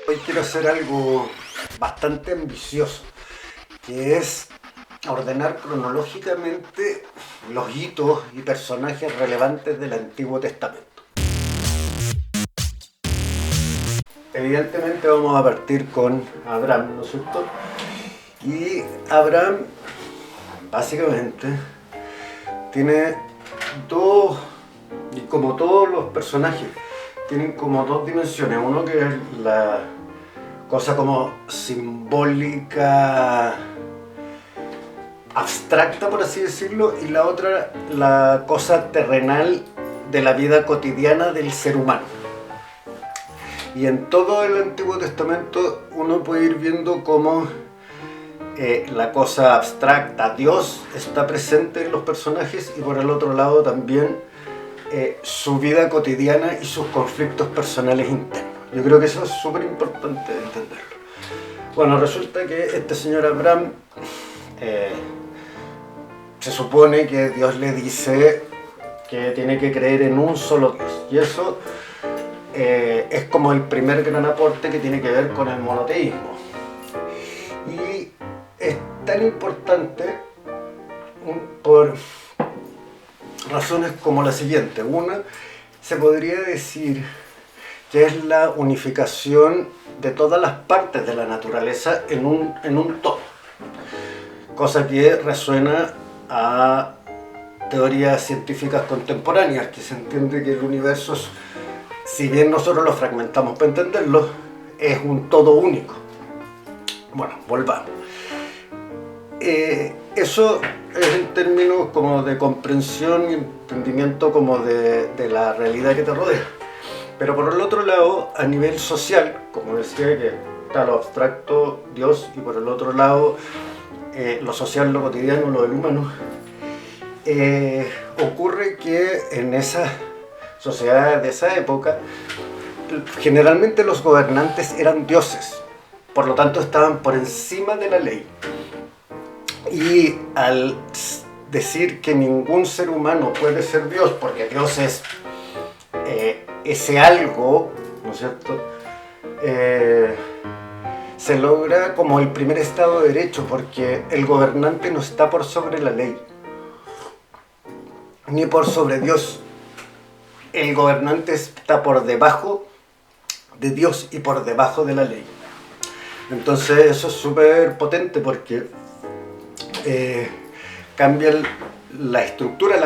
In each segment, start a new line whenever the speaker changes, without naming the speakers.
Hoy quiero hacer algo bastante ambicioso, que es ordenar cronológicamente los hitos y personajes relevantes del Antiguo Testamento. Evidentemente vamos a partir con Abraham, ¿no es cierto? Y Abraham, básicamente, tiene dos, y como todos los personajes, tienen como dos dimensiones. Uno que es la cosa como simbólica, abstracta por así decirlo, y la otra la cosa terrenal de la vida cotidiana del ser humano. Y en todo el Antiguo Testamento uno puede ir viendo cómo la cosa abstracta, Dios, está presente en los personajes, y por el otro lado también su vida cotidiana y sus conflictos personales internos. Yo creo que eso es súper importante entenderlo. Bueno, resulta que este señor Abraham se supone que Dios le dice que tiene que creer en un solo Dios, y eso es como el primer gran aporte que tiene que ver con el monoteísmo. Y es tan importante por razones como la siguiente. Una, se podría decir que es la unificación de todas las partes de la naturaleza en un todo, cosa que resuena a teorías científicas contemporáneas, que se entiende que el universo, si bien nosotros lo fragmentamos para entenderlo, es un todo único. Bueno, volvamos. Eso es en términos como de comprensión y entendimiento como de la realidad que te rodea. Pero por el otro lado, a nivel social, como decía, que está lo abstracto, Dios, y por el otro lado lo social, lo cotidiano, lo del humano, ocurre que en esas sociedades de esa época, generalmente los gobernantes eran dioses, por lo tanto estaban por encima de la ley. Y al decir que ningún ser humano puede ser Dios, porque Dios es ese algo, ¿no es cierto?, se logra como el primer estado de derecho, porque el gobernante no está por sobre la ley, ni por sobre Dios. El gobernante está por debajo de Dios y por debajo de la ley. Entonces eso es súper potente, porque cambia la estructura,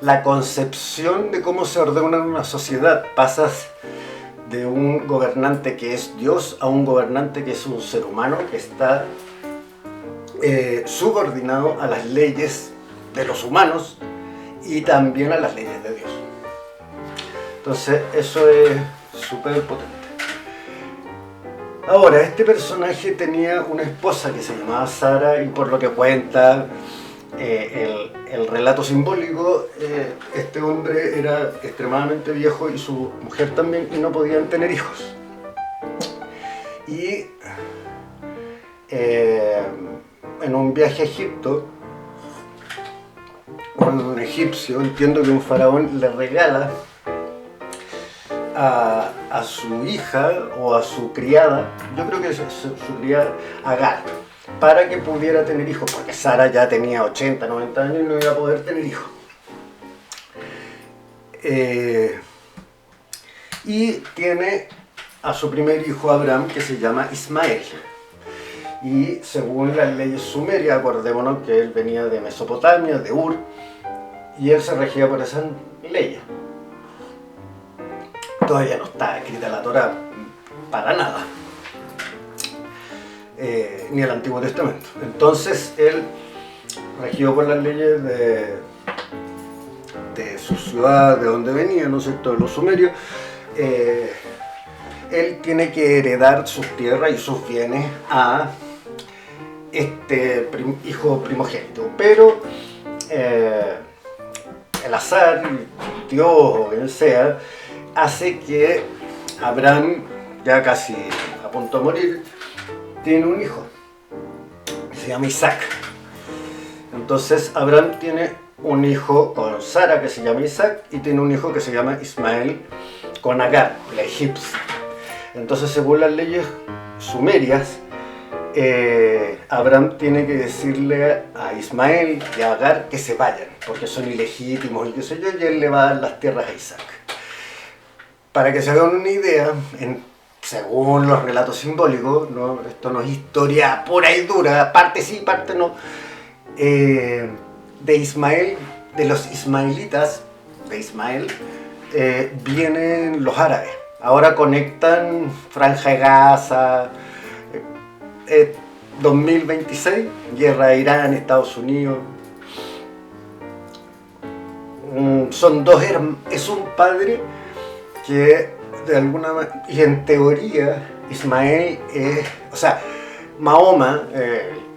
la concepción de cómo se ordena una sociedad. Pasas de un gobernante que es Dios a un gobernante que es un ser humano que está subordinado a las leyes de los humanos y también a las leyes de Dios. Entonces eso es súper potente. Ahora, este personaje tenía una esposa que se llamaba Sara, y por lo que cuenta el relato simbólico, este hombre era extremadamente viejo y su mujer también, y no podían tener hijos. Y en un viaje a Egipto, un egipcio, entiendo que un faraón, le regala a su hija o a su criada, yo creo que es su criada, Agar, para que pudiera tener hijos, porque Sara ya tenía 80, 90 años y no iba a poder tener hijos. Y tiene a su primer hijo, Abraham, que se llama Ismael. Y según las leyes sumerias, acordémonos que él venía de Mesopotamia, de Ur, y él se regía por esas leyes. Todavía no está escrita la Torá para nada, ni el Antiguo Testamento. Entonces él, regido por las leyes de su ciudad, de donde venía, ¿no es cierto?, de los sumerios, él tiene que heredar sus tierras y sus bienes a este hijo primogénito. Pero el azar, Dios o quien sea, hace que Abraham, ya casi a punto de morir, tiene un hijo, se llama Isaac. Entonces Abraham tiene un hijo con Sara que se llama Isaac, y tiene un hijo que se llama Ismael con Agar, la egipcia. Entonces, según las leyes sumerias, Abraham tiene que decirle a Ismael y a Agar que se vayan, porque son ilegítimos y qué sé yo, y él le va a dar las tierras a Isaac. Para que se hagan una idea, según los relatos simbólicos, ¿no? Esto no es historia pura y dura, parte sí, parte no, de Ismael, de los ismaelitas, de Ismael, vienen los árabes. Ahora conectan Franja de Gaza, 2026, guerra de Irán, Estados Unidos. Son dos hermanos, es un padre que de alguna manera, y en teoría Ismael es, o sea, Mahoma,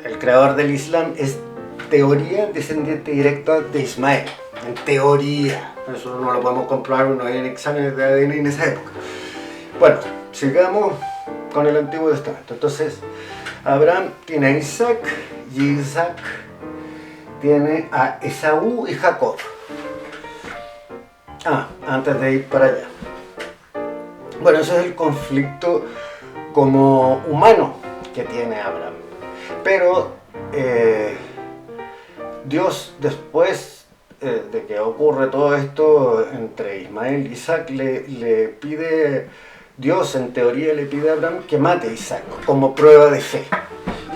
el creador del Islam, es teoría descendiente directo de Ismael, en teoría. Eso no lo podemos comprobar, no hay exámenes de ADN en esa época. Bueno, sigamos con el Antiguo Testamento. Entonces, Abraham tiene a Isaac y Isaac tiene a Esaú y Jacob. Antes de ir para allá. Bueno, ese es el conflicto como humano que tiene Abraham. Pero Dios, después de que ocurre todo esto entre Ismael y Isaac, le pide, Dios en teoría le pide a Abraham que mate a Isaac como prueba de fe.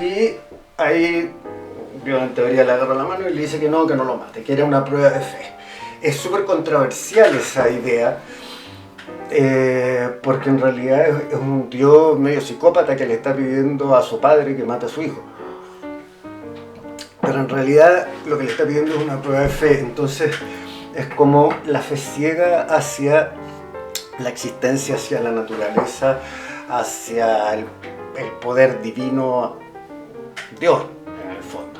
Y ahí Dios en teoría le agarra la mano y le dice que no lo mate, que era una prueba de fe. Es súper controversial esa idea, porque en realidad es un Dios medio psicópata que le está pidiendo a su padre que mate a su hijo. Pero en realidad lo que le está pidiendo es una prueba de fe. Entonces es como la fe ciega hacia la existencia, hacia la naturaleza, hacia el poder divino, Dios en el fondo.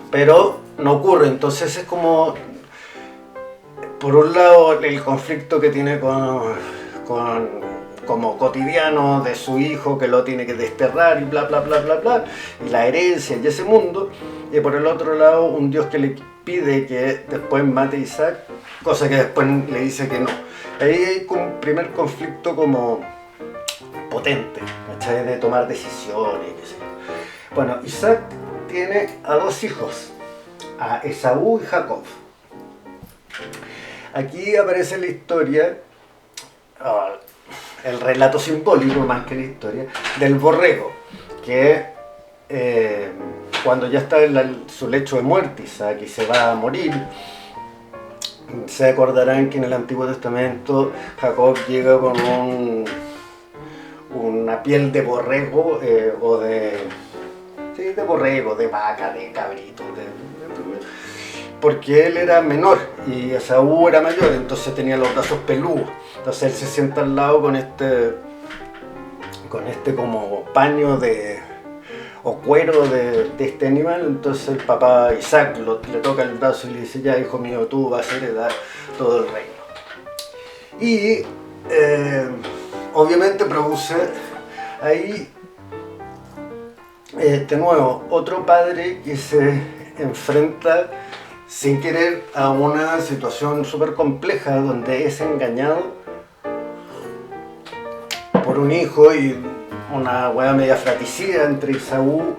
Pero no ocurre, entonces es como, por un lado, el conflicto que tiene como cotidiano de su hijo, que lo tiene que desterrar y bla bla bla bla bla, y la herencia y ese mundo, y por el otro lado un Dios que le pide que después mate a Isaac, cosa que después le dice que no. Ahí hay un primer conflicto como potente, ¿cachai? De tomar decisiones, qué sé yo. Bueno, Isaac tiene a dos hijos, a Esaú y Jacob. Aquí aparece la historia, el relato simbólico más que la historia, del borrego, que cuando ya está en su lecho de muerte, Isaac, y se va a morir, se acordarán que en el Antiguo Testamento Jacob llega con una piel de borrego, o de borrego, de vaca, de cabrito, porque él era menor y Esaú era mayor, entonces tenía los brazos peludos. Entonces él se sienta al lado con este como paño o cuero de este animal. Entonces el papá Isaac le toca el brazo y le dice: ya, hijo mío, tú vas a heredar todo el reino. Y obviamente produce ahí de nuevo otro padre que se enfrenta sin querer a una situación súper compleja, donde es engañado por un hijo y una hueá media fratricida entre Esaú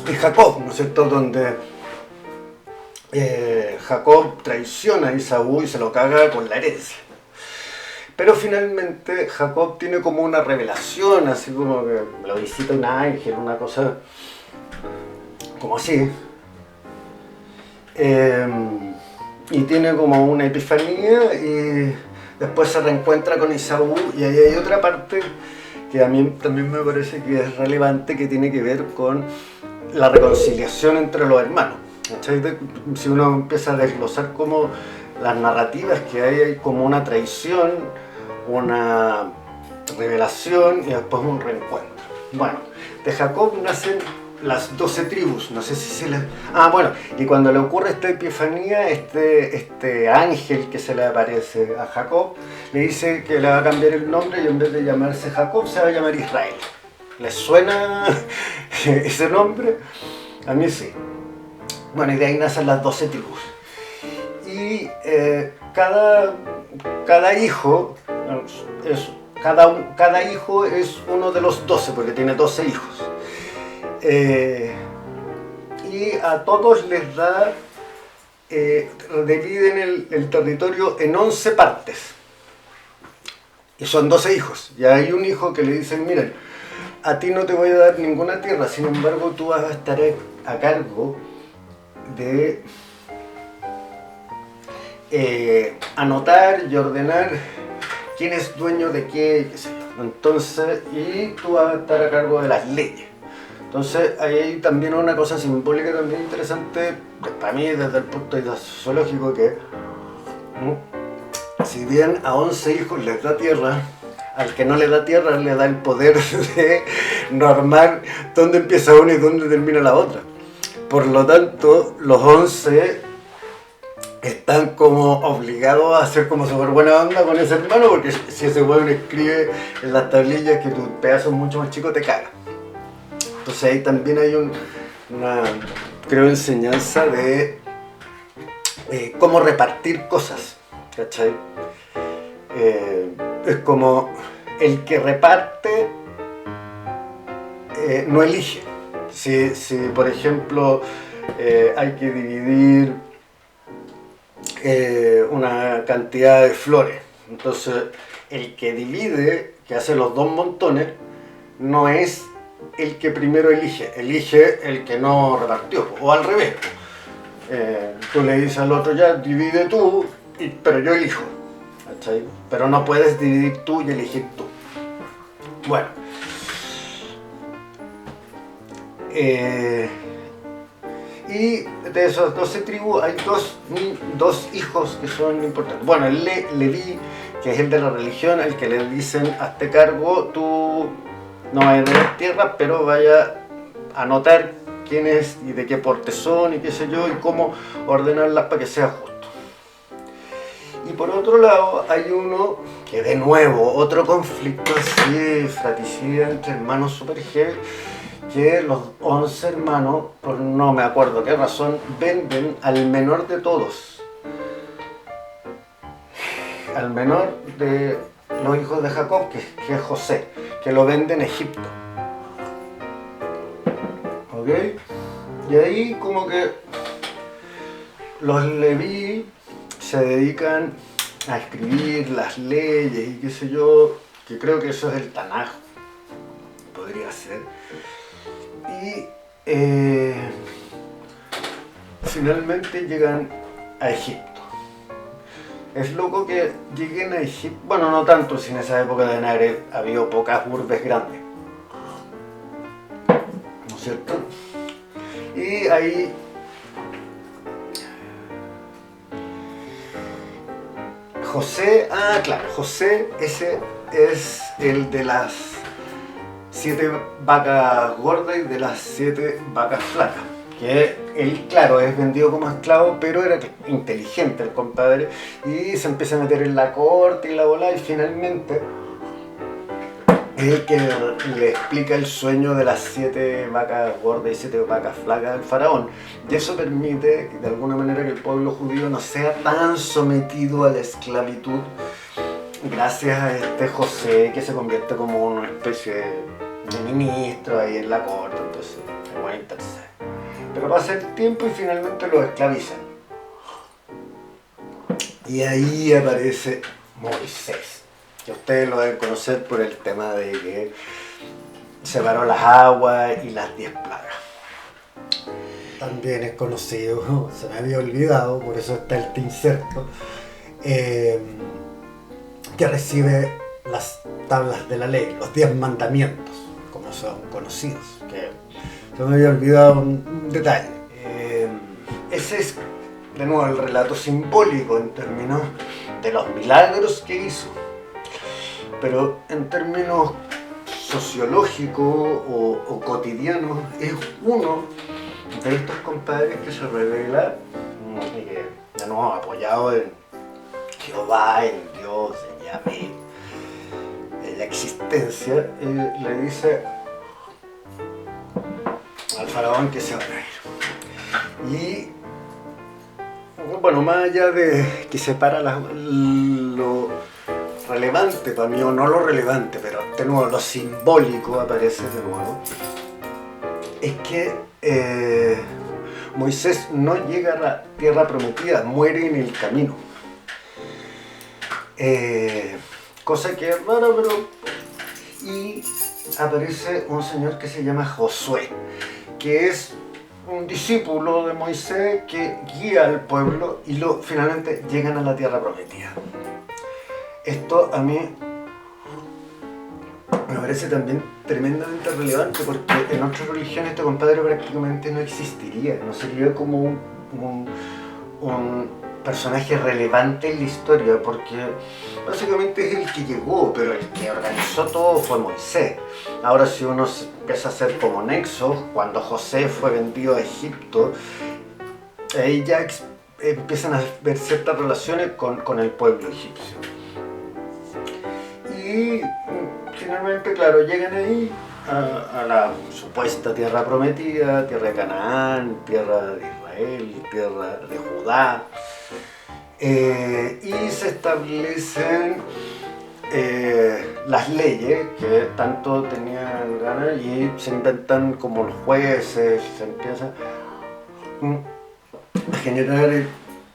y Jacob, ¿no es cierto? Donde Jacob traiciona a Esaú y se lo caga con la herencia. Pero finalmente Jacob tiene como una revelación, así como que lo visita un ángel, una cosa como así. Y tiene como una epifanía y después se reencuentra con Esaú, y ahí hay otra parte que a mí también me parece que es relevante, que tiene que ver con la reconciliación entre los hermanos. Si uno empieza a desglosar como las narrativas que hay como una traición, una revelación y después un reencuentro. Bueno, de Jacob nacen las 12 tribus, no sé si se les... bueno, y cuando le ocurre esta epifanía, este ángel que se le aparece a Jacob, le dice que le va a cambiar el nombre y en vez de llamarse Jacob se va a llamar Israel. ¿Les suena ese nombre? A mí sí. Bueno, y de ahí nacen las 12 tribus. Y cada hijo cada hijo es uno de los 12, porque tiene 12 hijos. Y a todos les da, dividen el territorio en 11 partes. Y son 12 hijos. Y hay un hijo que le dicen, miren, a ti no te voy a dar ninguna tierra, sin embargo tú vas a estar a cargo de anotar y ordenar quién es dueño de qué sé yo. Entonces, y tú vas a estar a cargo de las leyes. Entonces, ahí hay también una cosa simbólica también interesante, para mí desde el punto de vista sociológico, que si bien a 11 hijos les da tierra, al que no le da tierra le da el poder de normar dónde empieza una y dónde termina la otra. Por lo tanto, los 11 están como obligados a hacer como súper buena onda con ese hermano, porque si ese hueón escribe en las tablillas que tu pedazo es mucho más chico, te caga. Entonces ahí también hay una, creo, enseñanza de cómo repartir cosas, ¿cachai? Es como el que reparte no elige. Si por ejemplo hay que dividir una cantidad de flores, entonces el que divide, que hace los dos montones, no es el que primero elige el que no repartió, o al revés. Tú le dices al otro, ya divide tú, pero yo elijo, ¿cachai? Pero no puedes dividir tú y elegir tú. Bueno, y de esos 12 tribus hay dos hijos que son importantes. Bueno, el Leví, que es el de la religión, al que le dicen, hazte cargo, tú no vaya a tener tierra, pero vaya a anotar quiénes y de qué porte son y qué sé yo, y cómo ordenarlas para que sea justo. Y por otro lado hay uno que, de nuevo, otro conflicto así fratricida entre hermanos super heavy, que los 11 hermanos, por no me acuerdo qué razón, venden al menor de todos, al menor de los hijos de Jacob, que es José, que lo vende en Egipto. ¿Ok? Y ahí como que los Leví se dedican a escribir las leyes y qué sé yo, que creo que eso es el Tanaj, podría ser. Y finalmente llegan a Egipto. Es loco que lleguen a Egipto, bueno, no tanto, si en esa época de Nagre había pocas urbes grandes, ¿no es cierto? Y ahí José, claro, José, ese es el de las 7 vacas gordas y de las 7 vacas flacas. Que él, claro, es vendido como esclavo, pero era inteligente el compadre, y se empieza a meter en la corte y la bola, y finalmente es el que le explica el sueño de las 7 vacas gordas y 7 vacas flacas al faraón. Y eso permite, de alguna manera, que el pueblo judío no sea tan sometido a la esclavitud, gracias a este José, que se convierte como una especie de ministro ahí en la corte. Entonces es muy interesante. Pero pasa el tiempo y finalmente los esclavizan. Y ahí aparece Moisés, que ustedes lo deben conocer por el tema de que separó las aguas y las 10 plagas. También es conocido, se me había olvidado, por eso está este inserto, que recibe las tablas de la ley, los 10 mandamientos, como son conocidos, que se me había olvidado un detalle. Ese es, de nuevo, el relato simbólico en términos de los milagros que hizo, pero en términos sociológicos o cotidianos es uno de estos compadres que se revela, y que, de nuevo, apoyado en Jehová, en Dios, en Yahvé, en la existencia, le dice al faraón que se va a ir. Y bueno, más allá de que separa lo relevante para mí, o no lo relevante, pero de nuevo lo simbólico aparece de nuevo, es que Moisés no llega a la tierra prometida, muere en el camino. Cosa que es rara, pero... Y aparece un señor que se llama Josué, que es un discípulo de Moisés que guía al pueblo y finalmente llegan a la tierra prometida. Esto a mí me parece también tremendamente relevante, porque en otras religiones este compadre prácticamente no existiría, no sería como un personaje relevante en la historia, porque básicamente es el que llegó, pero el que organizó todo fue Moisés. Ahora, si uno empieza a hacer como nexos, cuando José fue vendido a Egipto, ahí ya empiezan a ver ciertas relaciones con el pueblo egipcio. Y finalmente, claro, llegan ahí a la supuesta tierra prometida, tierra de Canaán, tierra de Israel, tierra de Judá. Y se establecen las leyes que tanto tenían ganas, y se inventan como los jueces, se empieza a generar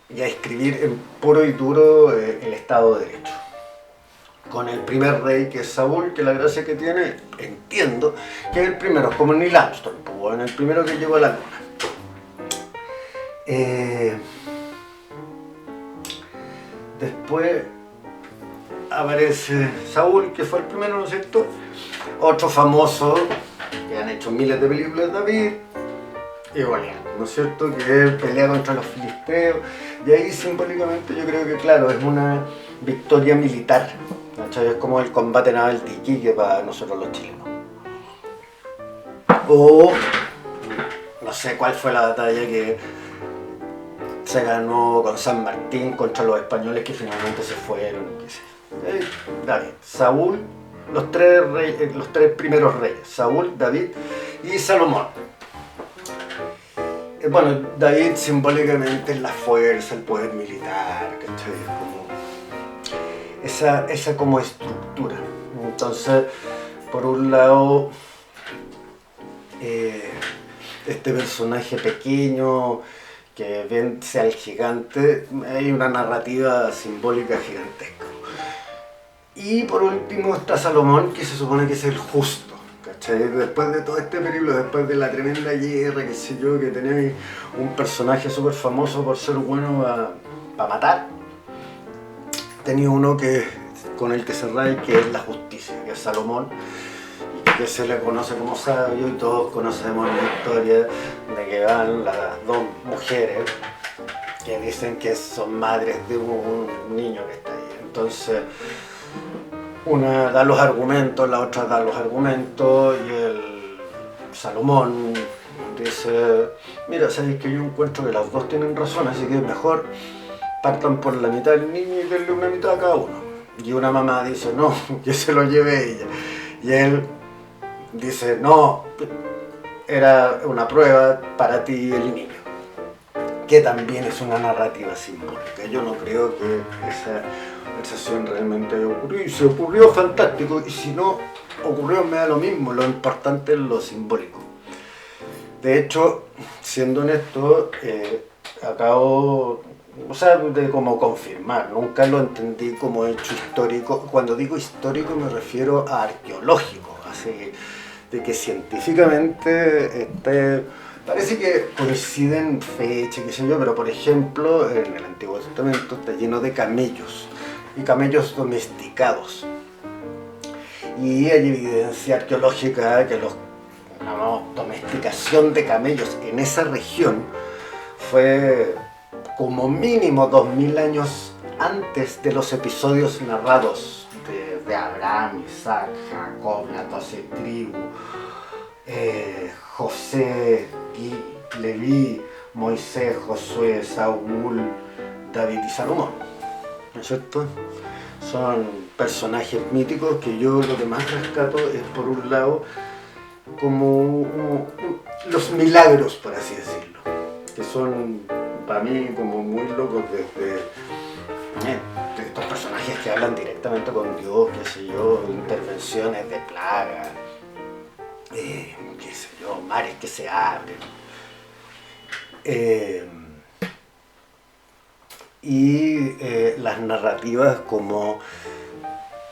y a escribir en puro y duro el Estado de Derecho. Con el primer rey, que es Saúl, que la gracia que tiene, entiendo, que es el primero, como Neil Armstrong, pues, el primero que llegó a la luna. Después aparece Saúl, que fue el primero, ¿no es cierto? Otro famoso, que han hecho miles de películas, David y Goliat, ¿no es cierto? Que él pelea contra los filisteos, y ahí simbólicamente yo creo que, claro, es una victoria militar, ¿cachai? Es como el combate naval de Iquique para nosotros los chilenos. O no sé cuál fue la batalla que se ganó con San Martín contra los españoles, que finalmente se fueron, qué sé. David, Saúl, los tres primeros reyes, Saúl, David y Salomón. Bueno, David simbólicamente es la fuerza, el poder militar, ¿cachai? Como esa como estructura. Entonces, por un lado, este personaje pequeño que vence al gigante, hay una narrativa simbólica gigantesca. Y por último está Salomón, que se supone que es el justo, ¿cachai? Después de todo este periplo, después de la tremenda guerra, qué sé yo, que tenéis un personaje súper famoso por ser bueno para matar, tenía uno con el que cerráis, que es la justicia, que es Salomón, que se le conoce como sabio, y todos conocemos la historia de que van las dos mujeres que dicen que son madres de un niño que está ahí. Entonces, una da los argumentos, la otra da los argumentos, y el Salomón dice: mira, sabéis que yo encuentro que las dos tienen razón, así que mejor partan por la mitad del niño y denle una mitad a cada uno. Y una mamá dice: no, que se lo lleve ella. Y él dice: no, era una prueba para ti y el niño. Que también es una narrativa simbólica. Yo no creo que esa conversación realmente haya ocurrido. Y si ocurrió, fantástico. Y si no ocurrió, me da lo mismo. Lo importante es lo simbólico. De hecho, siendo honesto, acabo, o sea, de como confirmar. Nunca lo entendí como hecho histórico. Cuando digo histórico me refiero a arqueológico. Así de que científicamente parece que coinciden fechas, qué sé yo, pero por ejemplo en el Antiguo Testamento está lleno de camellos, y camellos domesticados. Y hay evidencia arqueológica que la domesticación de camellos en esa región fue como mínimo 2000 años antes de los episodios narrados de Abraham, Isaac, Jacob, las 12 tribus, José, Leví, Moisés, Josué, Saúl, David y Salomón, ¿no es cierto? Son personajes míticos que yo lo que más rescato es, por un lado, como los milagros, por así decirlo, que son para mí como muy locos, desde estos personajes que hablan directamente con Dios, qué sé yo, intervenciones de plaga, qué sé yo, mares que se abren. Las narrativas como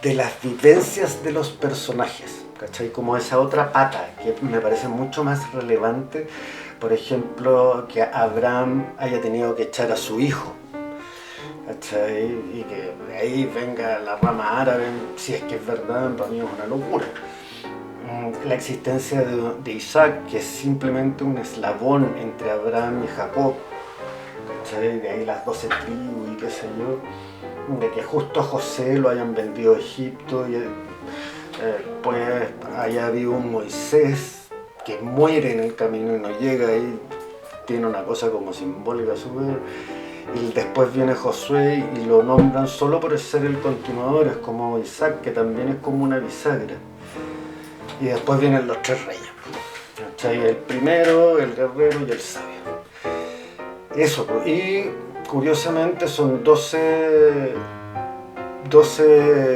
de las vivencias de los personajes, ¿cachai? Como esa otra pata que me parece mucho más relevante, por ejemplo, que Abraham haya tenido que echar a su hijo, ¿cachai? Y que de ahí venga la rama árabe, si es que es verdad, para mí es una locura. La existencia de Isaac, que es simplemente un eslabón entre Abraham y Jacob, ¿cachai? De ahí las 12 tribus y qué sé yo, de que justo a José lo hayan vendido a Egipto y pues allá había un Moisés que muere en el camino y no llega y tiene una cosa como simbólica súper. Y después viene Josué y lo nombran solo por ser el continuador, es como Isaac, que también es como una bisagra. Y después vienen los 3 reyes, ¿cachai? El primero, el guerrero y el sabio. Eso, y curiosamente son 12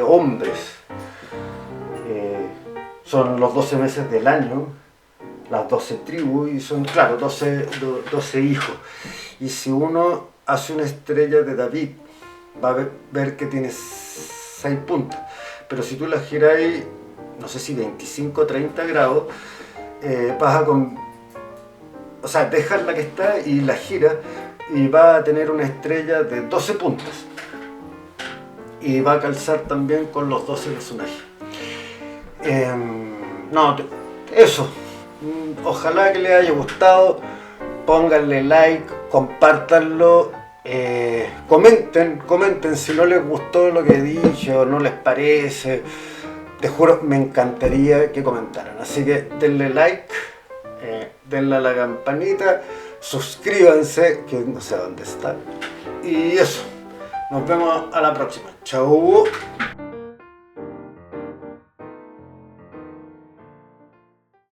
hombres. Son los 12 meses del año, las 12 tribus, y son, claro, 12 hijos. Y si uno hace una estrella de David, va a ver que tiene 6 puntas. Pero si tú la giras, no sé si 25 o 30 grados, vas a o sea, dejas la que está y la giras y va a tener una estrella de 12 puntas. Y va a calzar también con los 12 personajes. No, eso. Ojalá que les haya gustado. Pónganle like, compártanlo. Comenten si no les gustó lo que dije o no les parece. Te juro, me encantaría que comentaran. Así que denle like, denle a la campanita, suscríbanse, que no sé dónde está. Y eso. Nos vemos a la próxima. Chau.